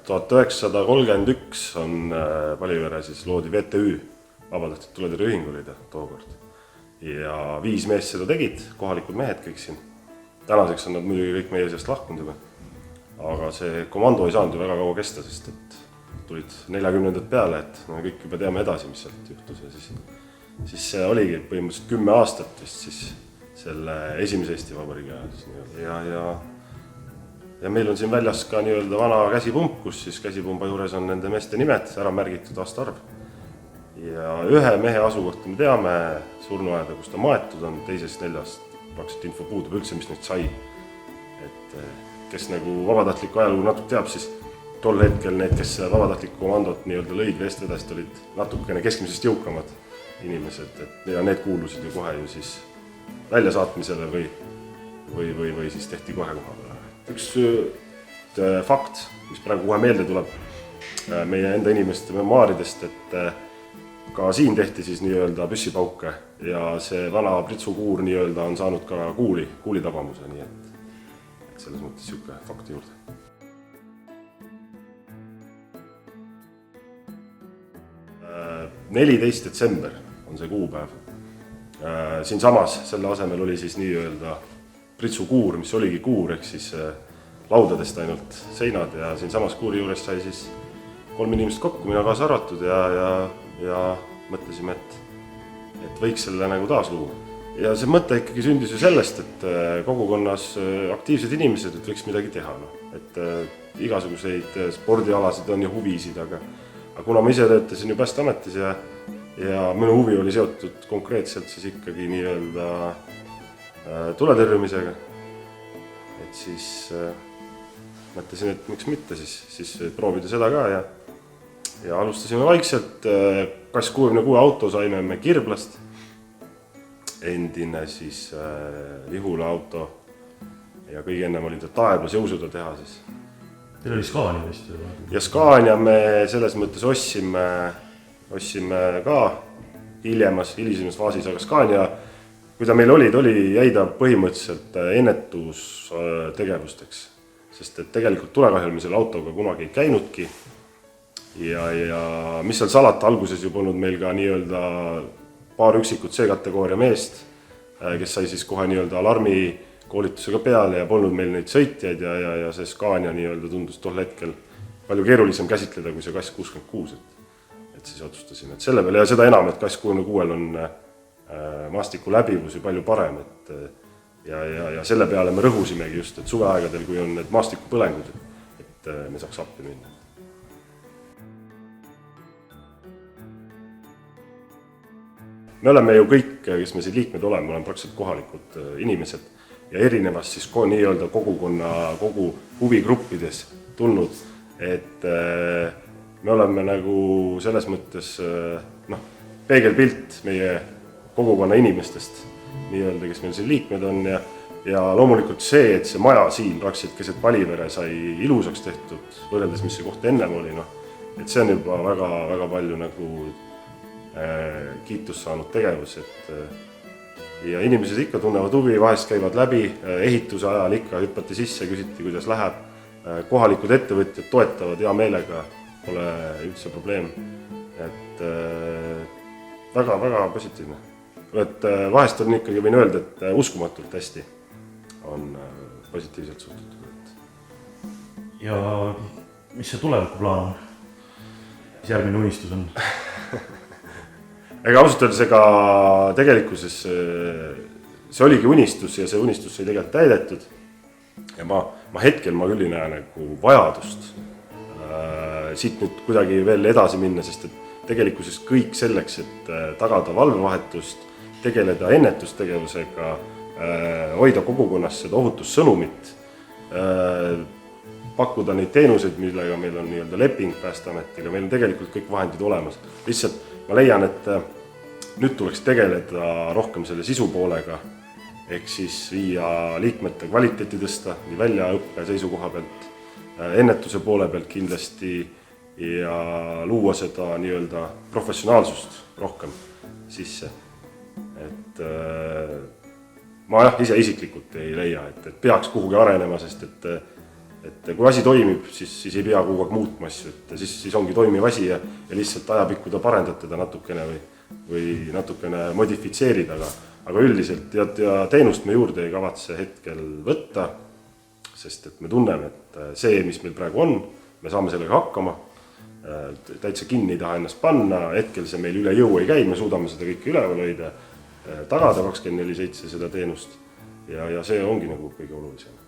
1931 on Palivere siis loodi VTÜ, vabatahtlik tuletõrjeühing oli ta tookord. Ja 5 meest seda tegid, kohalikud mehed kõik siin. Tänaseks on nad muidugi kõik meie seast lahkunud juba. Aga see komando ei saanud ju väga kaua kesta, sest et tulid 40-ndad peale, et me kõik juba teame edasi, mis sealt juhtus. Ja siis see oligi põhimõtteliselt 10 aastat vist siis selle esimese Eesti Vabariigi ajal. Ja meil on siin väljas ka nii-öelda vana käsipump, kus siis käsipumba juures on nende meeste nimed, ära märgitud aastaarv. Ja ühe mehe asukohta me teame, surnuaeda, kus ta maetud on, teisest 4 praktiliselt info puudub üldse, mis neid sai. Et kes nagu vabatahtliku ajalugu natuke teab, siis tol hetkel need, kes vabatahtliku komandot nii-öelda lõid või eestvedasid, olid natukene keskmisest jõukamad inimesed. Ja need kuulusid ju kohe ju siis väljasaatmisele või siis tehti kohe koha peale. Üks fakt, mis praegu kohe meelde tuleb meie enda inimeste memaaridest, et ka siin tehti siis nii-öelda püssipauke ja see vana pritsukuur nii-öelda on saanud ka kuulitabamuse, nii et selles mõttes siuke fakti juurde. – 14. detsember on see kuupäev. Siin samas selle asemel oli siis nii-öelda pritsukuur, mis oligi kuur, ehk siis laudadest ainult seinad ja siin samas kuuri juures sai siis 3 inimest kokku, mina kaasa arvatud ja mõtlesime, et võiks selle nagu taas luua. Ja see mõte ikkagi sündis ju sellest, et kogukonnas aktiivsed inimesed, et võiks midagi teha. Et igasuguseid spordialasid on ja huvisid, aga kuna ma ise töötasin ju Päästeametis ja minu huvi oli seotud konkreetselt siis ikkagi nii-öelda tuletõrjumisega, et siis mõtlesin, et miks mitte siis proovida seda ka ja alustasime vaikselt. 66 auto saime me Kirblast, endine siis Lihula auto ja kõige ennem oli ta Taeblas jõusuda teha siis. Teil oli Scania vist? Ja Scania me selles mõttes ossime ka hilisemas faasis, aga Scania kui ta meil jäi ta põhimõtteliselt ennetustegevusteks, sest et tegelikult tulekahjul me selle autoga kunagi ei käinudki ja mis seal salata, alguses ju polnud meil ka nii-öelda paar üksikut C-kategooria meest, kes sai siis kohe nii-öelda alarmi koolitusega peale ja polnud meil neid sõitjaid ja see Scania nii-öelda tundus tol hetkel palju keerulisem käsitleda kui see Kass 66, et siis otsustasin, et selle peale ja seda enam, et Kass 66 on maastiku läbivus ju palju parem, ja selle peale me rõhusimegi just, et suveaegadel, kui on need maastikupõlengud, et me saaks appi minna. Me oleme ju kõik, kes me siin liikmed oleme praktiliselt kohalikud inimesed ja erinevas siis nii-öelda kogu huvigruppides tulnud, et me oleme nagu selles mõttes peegelpilt meie kogukonna inimestest, nii-öelda, kes meil siin liikmed on ja loomulikult see, et see maja siin praktiliselt keset Palivere sai ilusaks tehtud, võrreldes mis see koht ennem oli, et see on juba väga palju nagu kiitust saanud tegevus, ja inimesed ikka tunnevad huvi, vahest käivad läbi, ehituse ajal ikka hüppati sisse, küsiti, kuidas läheb, kohalikud ettevõtjad toetavad hea meelega, pole üldse probleem, et väga positiivne. Et vahest on ikkagi, võin öelda, et uskumatult hästi on positiivselt suhtutud. Ja mis see tuleviku plaan on? Mis järgmine unistus on? Ega ausalt öeldes, ega tegelikkuses see oligi unistus ja see unistus sai tegelikult täidetud. Ja ma hetkel küll ei näe nagu vajadust siit nüüd kuidagi veel edasi minna, sest et tegelikkuses kõik selleks, et tagada valvevahetust, tegeleda ennetustegevusega, hoida kogukonnas seda ohutussõnumit, pakkuda neid teenuseid, millega meil on nii-öelda leping Päästeametiga, meil on tegelikult kõik vahendid olemas. Lihtsalt ma leian, et nüüd tuleks tegeleda rohkem selle sisu poolega, ehk siis viia liikmete kvaliteeti tõsta, nii väljaõppe seisukoha pealt, ennetuse poole pealt kindlasti ja luua seda nii-öelda professionaalsust rohkem sisse. Et ma ise isiklikult ei leia, et peaks kuhugi arenema, sest et et kui asi toimib, siis ei pea kogu aeg muutma asju, et siis ongi toimiv asi ja lihtsalt ajapikku ta parendad teda natukene või natukene modifitseerid, aga üldiselt ja teenust me juurde ei kavatse hetkel võtta, sest et me tunneme, et see, mis meil praegu on, me saame sellega hakkama, täitsa kinni ei taha ennast panna, hetkel see meil üle jõu ei käi, me suudame seda kõike üleval hoida, tagada 24/7 seda teenust ja see ongi nagu kõige olulisem.